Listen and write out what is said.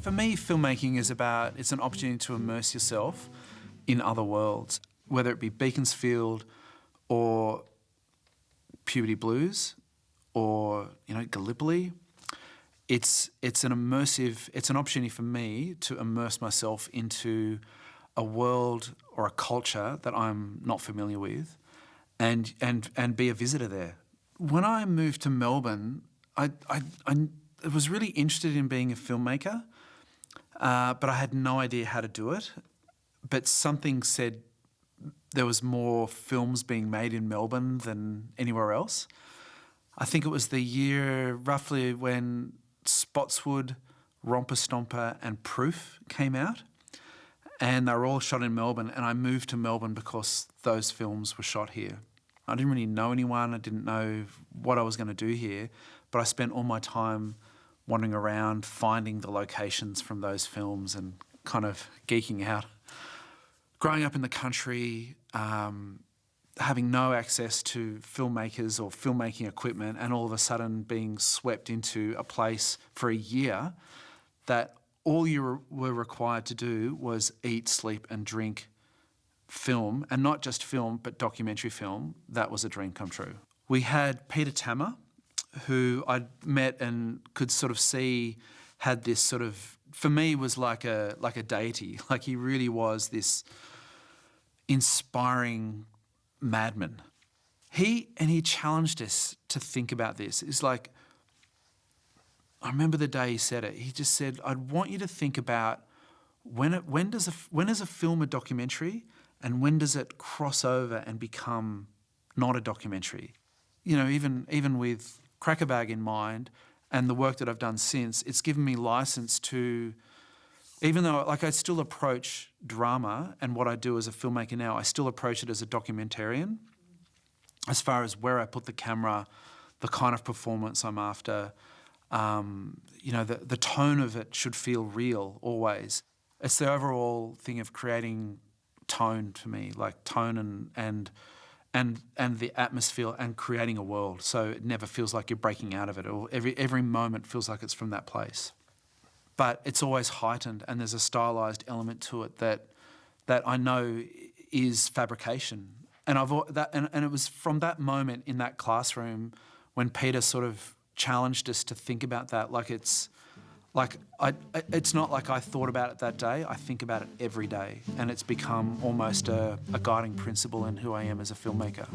For me, filmmaking is it's an opportunity to immerse yourself in other worlds, whether it be Beaconsfield or Puberty Blues or, Gallipoli. It's an opportunity for me to immerse myself into a world or a culture that I'm not familiar with and be a visitor there. When I moved to Melbourne, I was really interested in being a filmmaker, but I had no idea how to do it. But something said there was more films being made in Melbourne than anywhere else. I think it was the year roughly when Spotswood, Romper Stomper and Proof came out, and they were all shot in Melbourne, and I moved to Melbourne because those films were shot here. I didn't really know anyone, I didn't know what I was going to do here, but I spent all my time wandering around, finding the locations from those films and kind of geeking out. Growing up in the country, having no access to filmmakers or filmmaking equipment, and all of a sudden being swept into a place for a year that all you were required to do was eat, sleep and drink film, and not just film, but documentary film. That was a dream come true. We had Peter Tammer, who I'd met and could sort of see had this sort of, for me, was like a deity. Like, he really was this inspiring madman. He challenged us to think about this. It's like, I remember the day he said it. He just said, "I'd want you to think about when is a film a documentary, and when does it cross over and become not a documentary?" Even with Crackerbag in mind and the work that I've done since, it's given me license to, even though I still approach drama and what I do as a filmmaker now, I still approach it as a documentarian, as far as where I put the camera, the kind of performance I'm after. The tone of it should feel real always. It's the overall thing of creating tone for me, like tone and the atmosphere, and creating a world so it never feels like you're breaking out of it, or every moment feels like it's from that place. But it's always heightened, and there's a stylised element to it that I know is fabrication. And it was from that moment in that classroom when Peter sort of challenged us to think about that. It's not like I thought about it that day. I think about it every day, and it's become almost a guiding principle in who I am as a filmmaker.